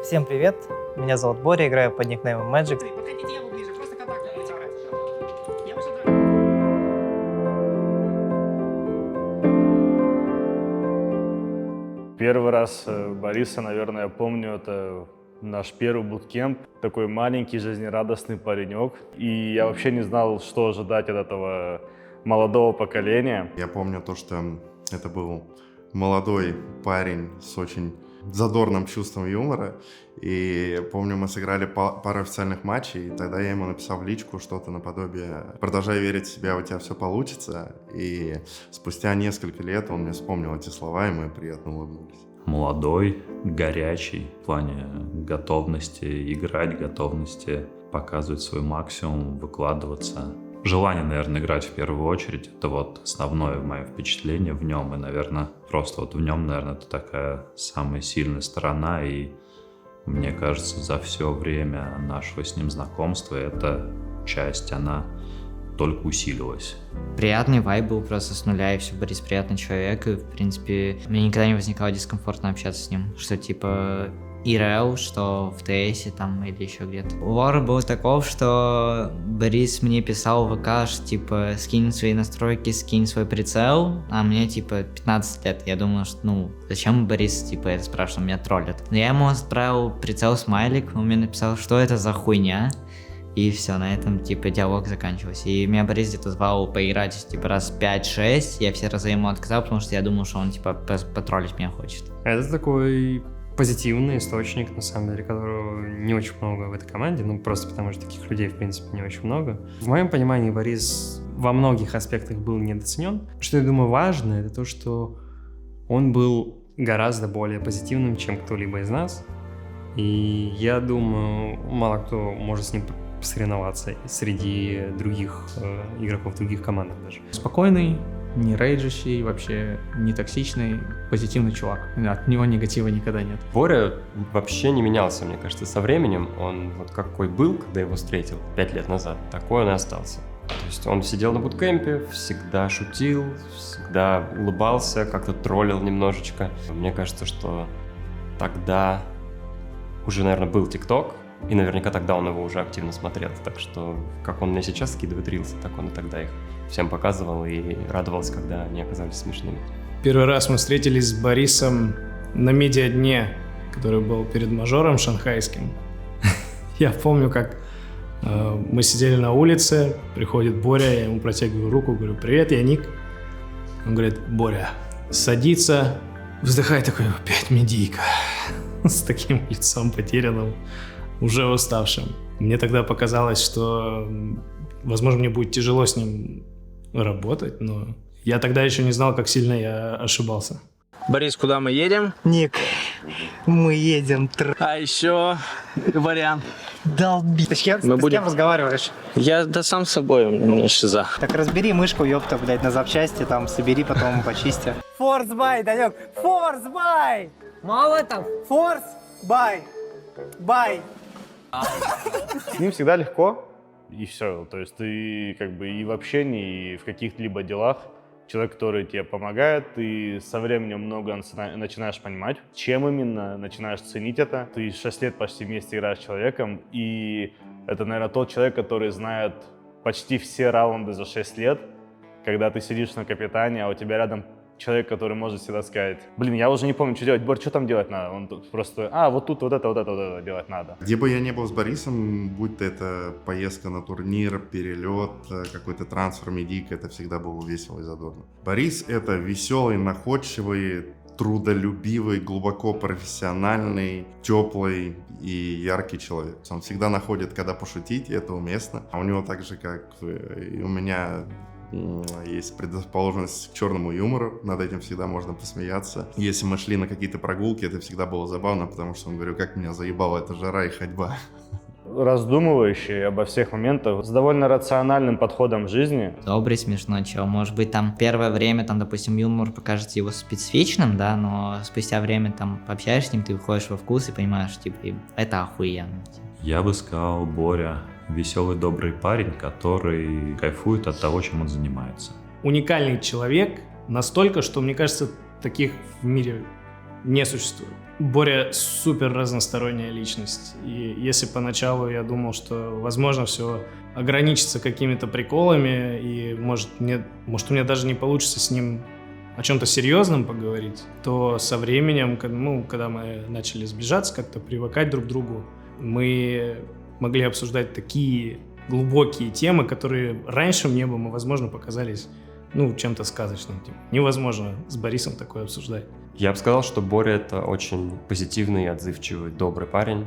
Всем привет, меня зовут Боря, играю под никнеймом Magic. Подходите, я ближе, просто контакт будете брать. Я уже Первый раз Бориса, наверное, я помню, это наш первый буткемп. Такой маленький, жизнерадостный паренек. И я вообще не знал, что ожидать от этого молодого поколения. Я помню то, что это был молодой парень с очень задорным чувством юмора. И помню, мы сыграли пару официальных матчей, и тогда я ему написал в личку что-то наподобие «Продолжай верить в себя, у тебя все получится». И спустя несколько лет он мне вспомнил эти слова, и мы приятно улыбнулись. Молодой, горячий в плане готовности играть, готовности показывать свой максимум, выкладываться. Желание, наверное, играть в первую очередь, это вот основное мое впечатление в нем, и, наверное, просто вот в нем, наверное, это такая самая сильная сторона, и мне кажется, за все время нашего с ним знакомства эта часть, она только усилилась. Приятный вайб был просто с нуля, и все, Борис приятный человек, и, в принципе, мне никогда не возникало дискомфортно общаться с ним, что, типа, ИРЛ, что в ТСе там или еще где-то. Лор был таков, что Борис мне писал в ВК, что, типа, скинь свои настройки, скинь свой прицел, а мне, типа, 15 лет. Я думал, что, зачем Борис, типа, это спрашивал, меня троллят. Но я ему отправил прицел смайлик, он мне написал, что это за хуйня. И все, на этом, типа, диалог заканчивался. И меня Борис где-то звал поиграть, типа, раз 5-6. Я все разы ему отказал, потому что я думал, что он, типа, потроллить меня хочет. Это такой позитивный источник, на самом деле, которого не очень много в этой команде, просто потому что таких людей, в принципе, не очень много. В моем понимании Борис во многих аспектах был недооценен. Что я думаю важно, это то, что он был гораздо более позитивным, чем кто-либо из нас. И я думаю, мало кто может с ним посоревноваться среди других игроков других команд даже. Спокойный, не рейджащий, вообще не токсичный, позитивный чувак. От него негатива никогда нет. Боря вообще не менялся, мне кажется, со временем. Он вот какой был, когда его встретил 5 лет назад, такой он и остался. То есть он сидел на буткемпе, всегда шутил, всегда улыбался, как-то троллил немножечко. Мне кажется, что тогда уже, наверное, был ТикТок, и наверняка тогда он его уже активно смотрел. Так что, как он мне сейчас скидывает рилсы, так он и тогда их всем показывал и радовался, когда они оказались смешными. Первый раз мы встретились с Борисом на медиадне, который был перед мажором шанхайским. Я помню, как мы сидели на улице, приходит Боря, я ему протягиваю руку, говорю: «Привет, я Ник». Он говорит: «Боря». Садится, вздыхает такой: «Опять медийка». С таким лицом потерянным, уже уставшим. Мне тогда показалось, что, возможно, мне будет тяжело с ним работать, но я тогда еще не знал, как сильно я ошибался. Борис, куда мы едем? Ник, мы едем. А еще вариант. Долби. Ты с кем разговариваешь? Я да сам с собой, у меня шиза. Так разбери мышку, ёпта, блядь, на запчасти, там, собери, потом почисти. Форс-бай, Данек, форс-бай! Мало там? Форс-бай! Бай! С ним всегда легко, и все. То есть ты как бы и в общении, и в каких-либо делах человек, который тебе помогает, ты со временем много начинаешь понимать, чем именно, начинаешь ценить это. Ты 6 лет почти вместе играешь с человеком, и это, наверное, тот человек, который знает почти все раунды за 6 лет, когда ты сидишь на капитане, а у тебя рядом человек, который может всегда сказать: «Блин, я уже не помню, что делать. Борь, что там делать надо?» Он тут просто: вот тут вот это делать надо. Где бы я ни был с Борисом, будь то это поездка на турнир, перелет, какой-то трансфер, медийка, это всегда было весело и задорно. Борис — это веселый, находчивый, трудолюбивый, глубоко профессиональный, теплый и яркий человек. Он всегда находит, когда пошутить, и это уместно. А у него так же, как и у меня, есть предрасположенность к черному юмору, над этим всегда можно посмеяться. Если мы шли на какие-то прогулки, это всегда было забавно, потому что он говорил: «Как меня заебала эта жара и ходьба». Раздумывающий обо всех моментах, с довольно рациональным подходом к жизни. Добрый, смешной чел. Может быть, там первое время, там, допустим, юмор покажется его специфичным, да, но спустя время там пообщаешься с ним, ты выходишь во вкус и понимаешь, типа, это охуенно. Я бы сказал, Боря веселый, добрый парень, который кайфует от того, чем он занимается. Уникальный человек настолько, что, мне кажется, таких в мире не существует. Боря супер разносторонняя личность. И если поначалу я думал, что, возможно, все ограничится какими-то приколами, и может у меня даже не получится с ним о чем-то серьезном поговорить, то со временем, когда мы начали сближаться, как-то привыкать друг к другу, мы могли обсуждать такие глубокие темы, которые раньше мне бы, возможно, показались чем-то сказочным. Невозможно с Борисом такое обсуждать. Я бы сказал, что Боря — это очень позитивный, отзывчивый, добрый парень.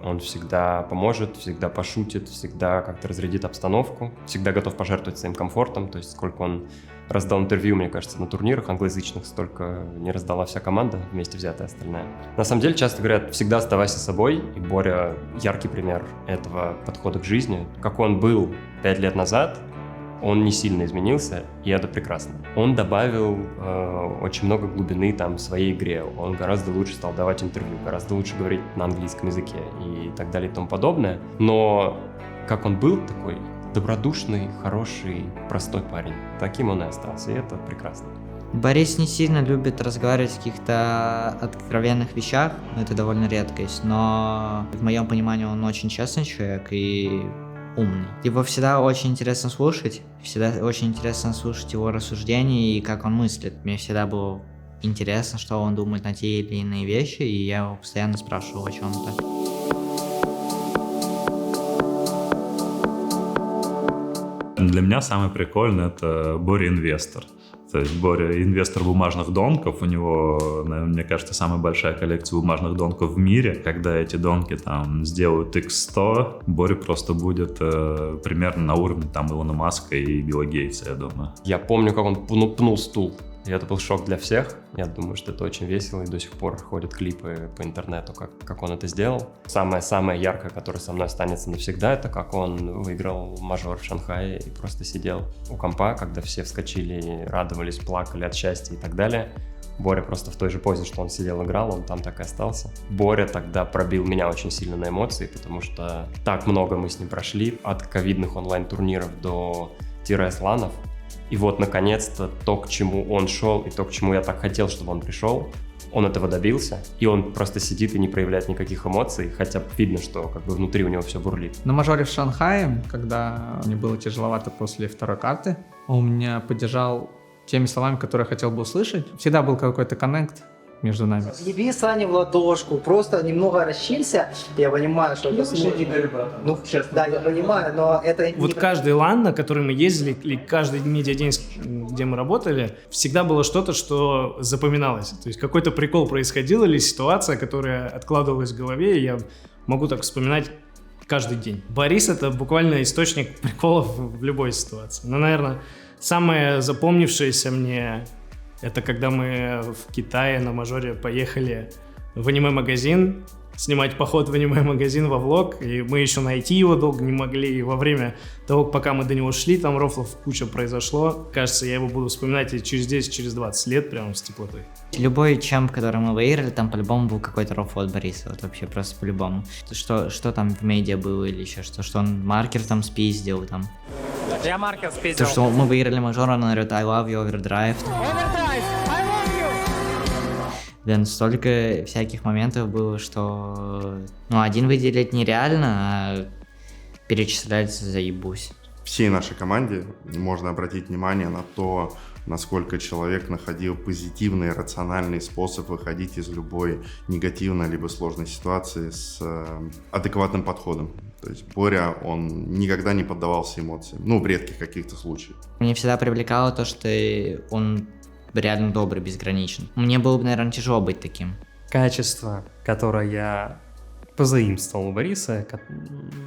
Он всегда поможет, всегда пошутит, всегда как-то разрядит обстановку, всегда готов пожертвовать своим комфортом. То есть сколько он раздал интервью, мне кажется, на турнирах англоязычных, столько не раздала вся команда, вместе взятая остальная. На самом деле часто говорят: всегда оставайся собой, и Боря — яркий пример этого подхода к жизни. Как он был 5 лет назад, он не сильно изменился, и это прекрасно. Он добавил очень много глубины в своей игре. Он гораздо лучше стал давать интервью, гораздо лучше говорить на английском языке и так далее и тому подобное. Но как он был такой добродушный, хороший, простой парень, таким он и остался, и это прекрасно. Борис не сильно любит разговаривать о каких-то откровенных вещах, это довольно редкость, но в моем понимании он очень честный человек и умный. Его всегда очень интересно слушать, его рассуждения и как он мыслит. Мне всегда было интересно, что он думает на те или иные вещи, и я его постоянно спрашивал о чем-то. Для меня самый прикольный — это Боря-инвестор. То есть Боря — инвестор бумажных донков. У него, мне кажется, самая большая коллекция бумажных донков в мире. Когда эти донки сделают x100, Боря просто будет примерно на уровне Илона Маска и Билла Гейтса, я думаю. Я помню, как он пнул стул. И это был шок для всех. Я думаю, что это очень весело, и до сих пор ходят клипы по интернету, как он это сделал. Самое яркое, которое со мной останется навсегда, это как он выиграл мажор в Шанхае и просто сидел у компа, когда все вскочили, радовались, плакали от счастья и так далее. Боря просто в той же позе, что он сидел, играл, он там так и остался. Боря тогда пробил меня очень сильно на эмоции, потому что так много мы с ним прошли, от ковидных онлайн-турниров до тир-эсланов. И вот, наконец-то, то, к чему он шел, и то, к чему я так хотел, чтобы он пришел, он этого добился, и он просто сидит и не проявляет никаких эмоций, хотя видно, что внутри у него все бурлит. На мажоре в Шанхае, когда мне было тяжеловато после второй карты, он меня поддержал теми словами, которые я хотел бы услышать. Всегда был какой-то коннект между нами. Еби Сане в ладошку, просто немного расчилься. Я понимаю, что это да, я понимаю, но это... Вот каждый лан, на который мы ездили, или каждый медиадень, где мы работали, всегда было что-то, что запоминалось. То есть какой-то прикол происходил или ситуация, которая откладывалась в голове, и я могу так вспоминать каждый день. Борис — это буквально источник приколов в любой ситуации. Но, наверное, самое запомнившееся мне — это когда мы в Китае на мажоре поехали в аниме-магазин, снимать поход в аниме-магазин во влог, и мы еще найти его долго не могли, и во время того, пока мы до него шли, там рофлов куча произошло. Кажется, я его буду вспоминать и через 10, через 20 лет прям с теплотой. Любой чемп, который мы выиграли, там по-любому был какой-то рофл от Бориса, вот вообще просто по-любому. Что там в медиа было или еще что он маркер там спиздил там. Я маркер спиздил. То, что мы выиграли мажор, он говорит I love you, overdrive. Да, столько всяких моментов было, что один выделить нереально, а перечислять заебусь. Всей нашей команде можно обратить внимание на то, насколько человек находил позитивный, рациональный способ выходить из любой негативной либо сложной ситуации с адекватным подходом. То есть Боря, он никогда не поддавался эмоциям, в редких каких-то случаях. Меня всегда привлекало то, что он реально добрый, безграничен. Мне было бы, наверное, тяжело быть таким. Качество, которое я позаимствовал у Бориса,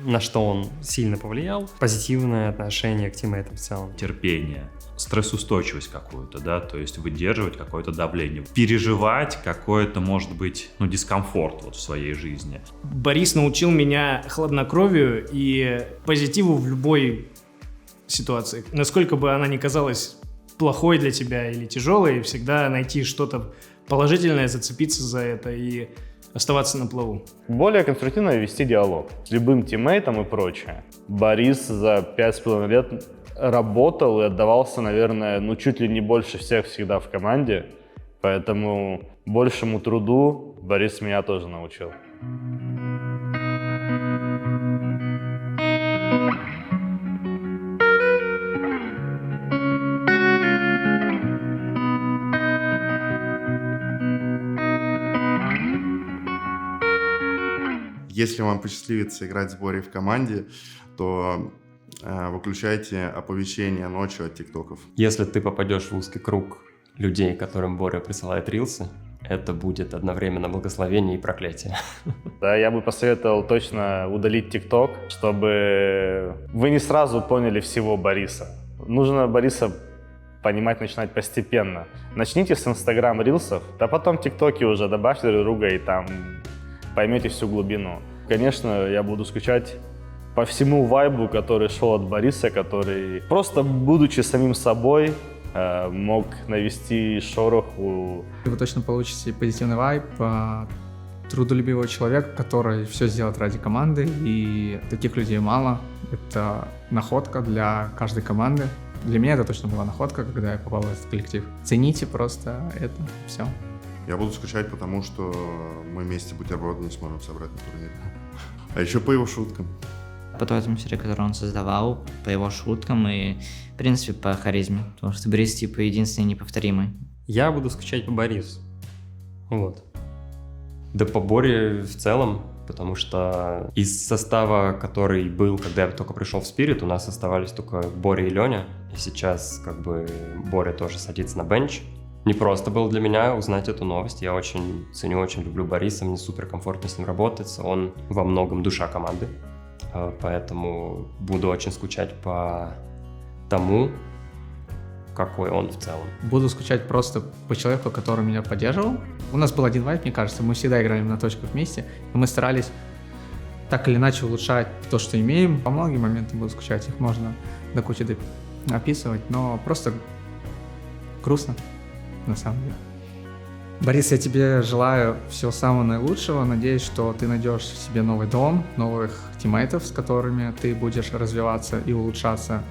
на что он сильно повлиял, позитивное отношение к тиммейтам в целом. Терпение, стрессоустойчивость какую-то, да, то есть выдерживать какое-то давление, переживать какой-то, может быть, дискомфорт в своей жизни. Борис научил меня хладнокровию и позитиву в любой ситуации. Насколько бы она ни казалась плохой для тебя или тяжелой, всегда найти что-то положительное, зацепиться за это и оставаться на плаву. Более конструктивно вести диалог с любым тиммейтом и прочее. Борис за 5,5 лет работал и отдавался, наверное, чуть ли не больше всех всегда в команде. Поэтому большему труду Борис меня тоже научил. Если вам посчастливится играть с Борей в команде, то выключайте оповещения ночью от тиктоков. Если ты попадешь в узкий круг людей, которым Боря присылает рилсы, это будет одновременно благословение и проклятие. Да, я бы посоветовал точно удалить ТикТок, чтобы вы не сразу поняли всего Бориса. Нужно Бориса понимать, начинать постепенно. Начните с Инстаграм рилсов, а потом ТикТоки уже добавьте друг друга, и там поймете всю глубину. Конечно, я буду скучать по всему вайбу, который шел от Бориса, который просто, будучи самим собой, мог навести шороху. Вы точно получите позитивный вайб, трудолюбивого человека, который все сделает ради команды, и таких людей мало. Это находка для каждой команды. Для меня это точно была находка, когда я попал в этот коллектив. Цените просто это, все. Я буду скучать, потому что мы вместе бутерброды не сможем собрать на турнире. А еще по его шуткам. По той атмосфере, которую он создавал, по его шуткам и, в принципе, по харизме. Потому что Борис, типа, единственный неповторимый. Я буду скучать по Борису. Вот. Да по Боре в целом, потому что из состава, который был, когда я только пришел в Spirit, у нас оставались только Боря и Леня. И сейчас как бы Боря тоже садится на бенч. Не просто было для меня узнать эту новость. Я очень ценю, очень люблю Бориса, мне супер комфортно с ним работать. Он во многом душа команды, поэтому буду очень скучать по тому, какой он в целом. Буду скучать просто по человеку, который меня поддерживал. У нас был один вайб, мне кажется, мы всегда играли на точках вместе, и мы старались так или иначе улучшать то, что имеем. По многим моментам буду скучать, их можно до кучи описывать, но просто грустно. На самом деле. Борис, я тебе желаю всего самого наилучшего. Надеюсь, что ты найдешь в себе новый дом, новых тиммейтов, с которыми ты будешь развиваться и улучшаться.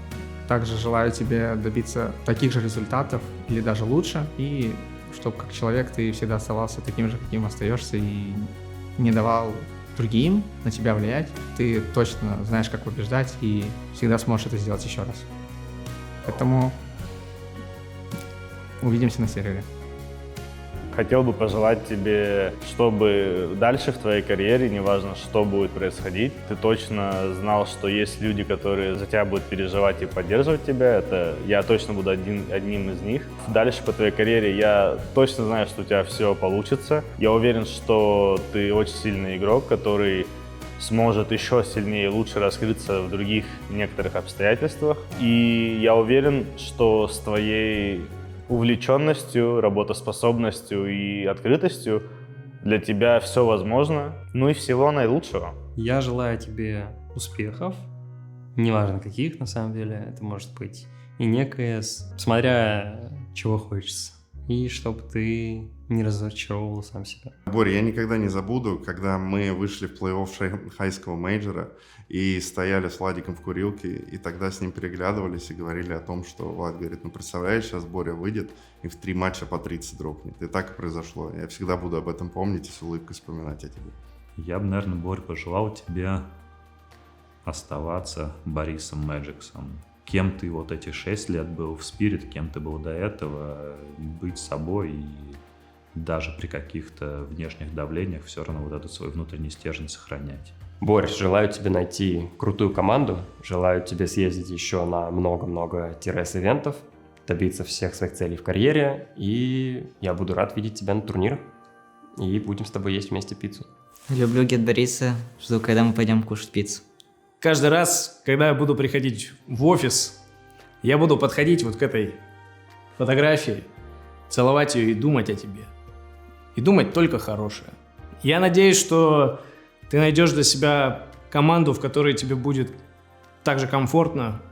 Также желаю тебе добиться таких же результатов или даже лучше. И чтобы как человек ты всегда оставался таким же, каким остаешься, и не давал другим на тебя влиять. Ты точно знаешь, как побеждать, и всегда сможешь это сделать еще раз. Поэтому увидимся на сервере. Хотел бы пожелать тебе, чтобы дальше в твоей карьере, неважно, что будет происходить, ты точно знал, что есть люди, которые за тебя будут переживать и поддерживать тебя. Это я точно буду одним из них. Дальше по твоей карьере я точно знаю, что у тебя все получится. Я уверен, что ты очень сильный игрок, который сможет еще сильнее и лучше раскрыться в других некоторых обстоятельствах. И я уверен, что с твоей увлеченностью, работоспособностью и открытостью для тебя все возможно. Ну и всего наилучшего. Я желаю тебе успехов, неважно каких, на самом деле. Это может быть и некое, смотря чего хочется. И чтобы ты не разочаровывал сам себя. Боря, я никогда не забуду, когда мы вышли в плей-офф шанхайского мейджора и стояли с Владиком в курилке, и тогда с ним переглядывались и говорили о том, что Влад говорит, ну представляешь, сейчас Боря выйдет и в 3 матча по 30 дропнет. И так и произошло. Я всегда буду об этом помнить и с улыбкой вспоминать о тебе. Я бы, наверное, Борь, пожелал тебе оставаться Борисом Мэджиксом. Кем ты вот эти 6 лет был в Spirit, кем ты был до этого, быть собой и даже при каких-то внешних давлениях все равно вот этот свой внутренний стержень сохранять. Борь, желаю тебе найти крутую команду, желаю тебе съездить еще на много-много ТРС-ивентов, добиться всех своих целей в карьере, и я буду рад видеть тебя на турнирах, и будем с тобой есть вместе пиццу. Люблю Get Бориса, жду, когда мы пойдем кушать пиццу. Каждый раз, когда я буду приходить в офис, я буду подходить вот к этой фотографии, целовать ее и думать о тебе. И думать только хорошее. Я надеюсь, что ты найдешь для себя команду, в которой тебе будет так же комфортно,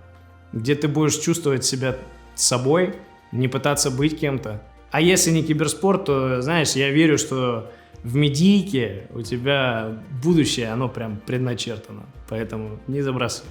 где ты будешь чувствовать себя собой, не пытаться быть кем-то. А если не киберспорт, то, знаешь, я верю, что в медийке у тебя будущее, оно прям предначертано. Поэтому не забрасывай.